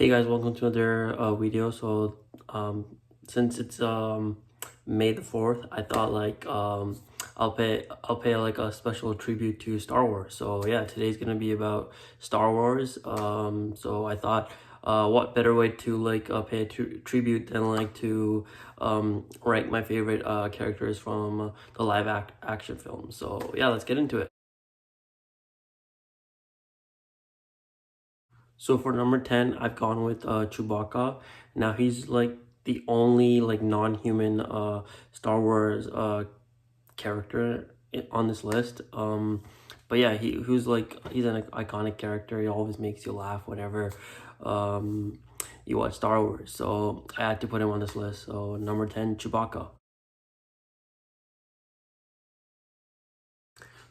Hey guys, welcome to another video. Since it's May the 4th, I thought I'll pay like a special tribute to Star Wars. So yeah, today's gonna be about Star Wars. So I thought what better way to pay a tribute than to rank my favorite characters from the action film. So yeah, let's get into it. So for number 10, I've gone with Chewbacca. Now he's like the only like non-human Star Wars character on this list. But yeah, he's an iconic character. He always makes you laugh whenever you watch Star Wars. So I had to put him on this list. So number 10, Chewbacca.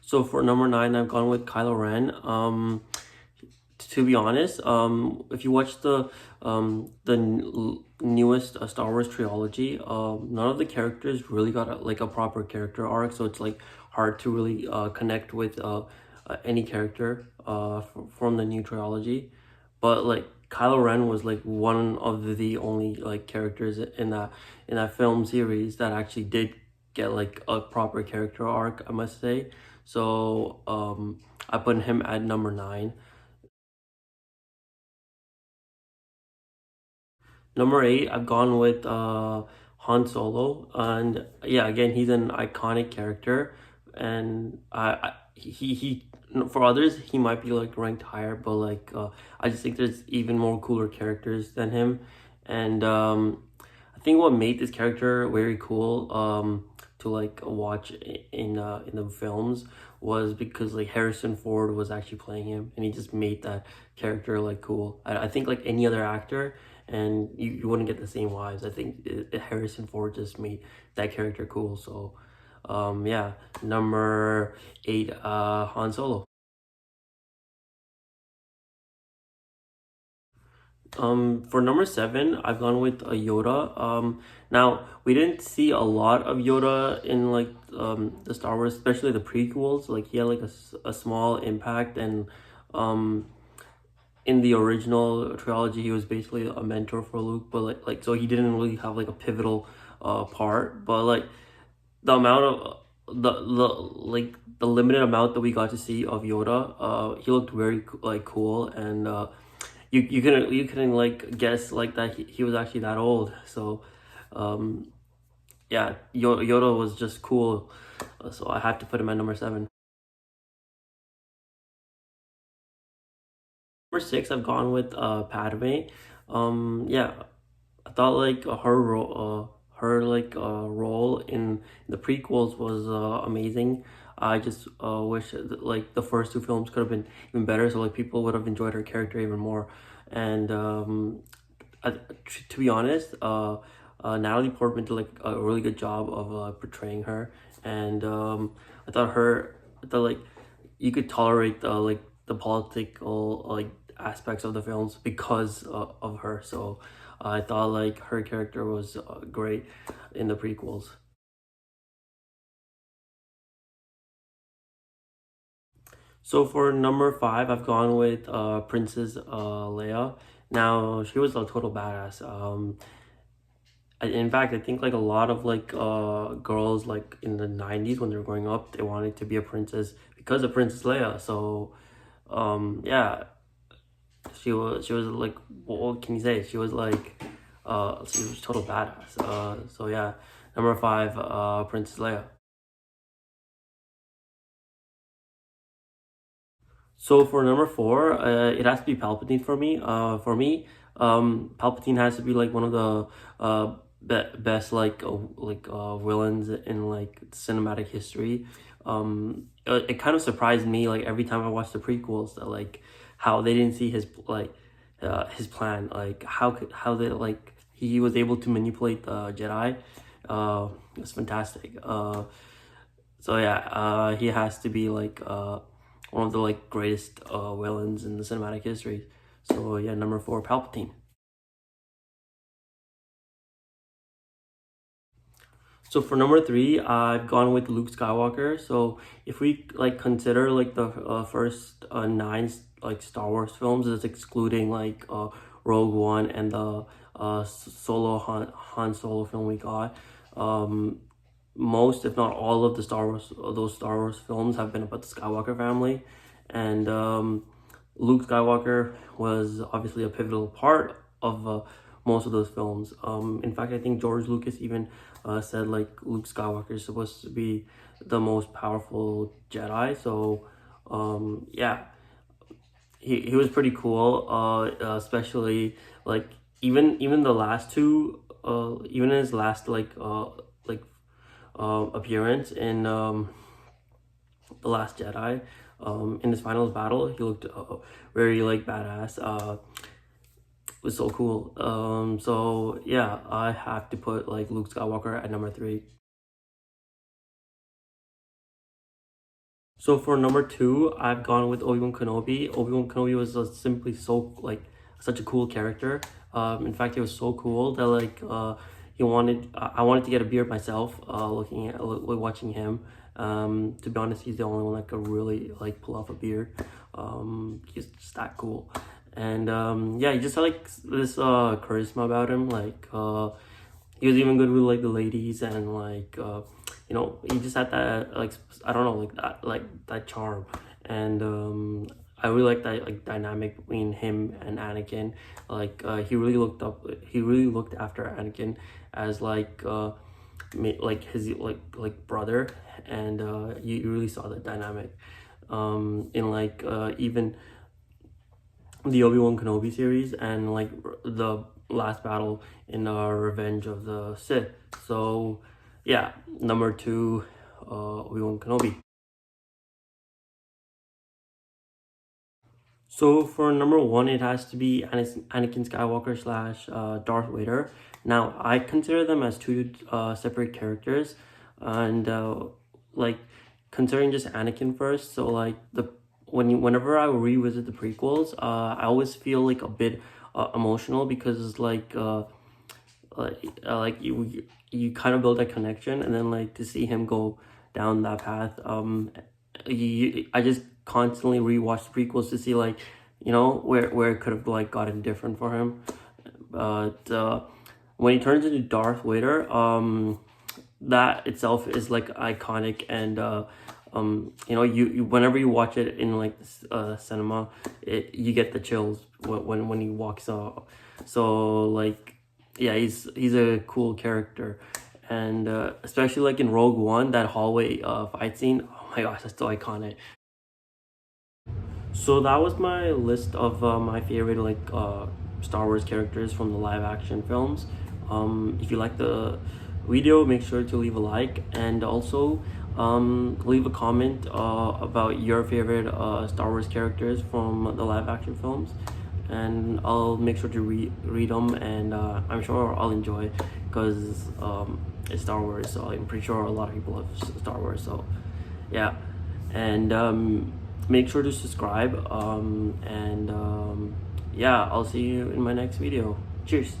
So for number 9, I've gone with Kylo Ren. To be honest, if you watch the newest Star Wars trilogy, none of the characters really got a proper character arc, so it's like hard to really connect with any character from the new trilogy. But like Kylo Ren was like one of the only like characters in that film series that actually did get like a proper character arc, I must say. So I put him at number 9. Number 8, I've gone with Han Solo, and yeah, again, he's an iconic character, and he for others he might be like ranked higher, but I just think there's even more cooler characters than him, and I think what made this character very cool to like watch in the films was because like Harrison Ford was actually playing him, and he just made that character like cool. I think like any other actor, and you wouldn't get the same vibes. I think Harrison Ford just made that character cool. So yeah, number 8, Han Solo. For number 7, I've gone with Yoda. Now we didn't see a lot of Yoda in the Star Wars, especially the prequels. Like he had like a small impact, and um in the original trilogy he was basically a mentor for Luke, but so he didn't really have like a pivotal part. But like the amount of the limited amount that we got to see of Yoda, he looked very like cool, and you couldn't like guess like that he was actually that old. So yeah, Yoda was just cool. So I have to put him at number 7. Number 6, I've gone with Padme. Yeah, I thought like her role in the prequels was amazing. I just wish that, like the first two films could have been even better, so like people would have enjoyed her character even more. And to be honest, Natalie Portman did like a really good job of portraying her, and I thought like you could tolerate the political aspects of the films because of her. So I thought like her character was great in the prequels. So for number 5, I've gone with Princess Leia. Now she was a total badass. In fact, I think like a lot of girls like in the 90s when they were growing up, they wanted to be a princess because of Princess Leia. So yeah, she was like, what can you say? She was total badass. So yeah, number 5, Princess Leia. So for number 4, it has to be Palpatine for me. Palpatine has to be like one of the best villains in like cinematic history. It kind of surprised me like every time I watched the prequels that like how they didn't see his plan, like how they like he was able to manipulate the Jedi. It's fantastic. So yeah, he has to be one of the like greatest villains in the cinematic history. So yeah, number 4, Palpatine. So for number 3, I've gone with Luke Skywalker. So if we like consider like the first 9 like Star Wars films, it's excluding Rogue One and the solo Han Solo film we got. Most, if not all, of the those Star Wars films have been about the Skywalker family, and Luke Skywalker was obviously a pivotal part of most of those films. In fact, I think George Lucas even said like Luke Skywalker is supposed to be the most powerful Jedi. So yeah, he was pretty cool. Especially like even the last two, even his last appearance in the Last Jedi. In his final battle, he looked very like badass. Was so cool. So yeah, I have to put like Luke Skywalker at number 3. So for number 2, I've gone with Obi-Wan Kenobi. Obi-Wan Kenobi was simply so like such a cool character. In fact, it was so cool that like I wanted to get a beard myself. Watching him. To be honest, he's the only one that could really like pull off a beard. He's just that cool. And yeah, he just had like this charisma about him. Like he was even good with like the ladies, and like he just had that like I don't know, like that charm. And I really like that like dynamic between him and Anakin. Like he really looked after Anakin as like his like brother, and you really saw that dynamic in like even the Obi-Wan Kenobi series, and like the last battle in Revenge of the Sith. So yeah, number 2, Obi-Wan Kenobi. So for number 1, it has to be Anakin Skywalker slash Darth Vader. Now I consider them as two separate characters, and like considering just Anakin first. So like whenever I revisit the prequels, I always feel like a bit emotional, because like you kind of build that connection, and then like to see him go down that path. I just constantly rewatch the prequels to see like where it could have like gotten different for him. But when he turns into Darth Vader, that itself is like iconic, and you whenever you watch it in like cinema, you get the chills when he walks out. So like yeah, he's a cool character, and especially like in Rogue One, that hallway fight scene. Oh my gosh, that's so iconic. So that was my list of my favorite like Star Wars characters from the live action films. If you like the video, make sure to leave a like, and also leave a comment about your favorite Star Wars characters from the live action films, and I'll make sure to read them, and I'm sure I'll enjoy, because it's Star Wars, so I'm pretty sure a lot of people love Star Wars. So yeah, and make sure to subscribe, and yeah, I'll see you in my next video. Cheers.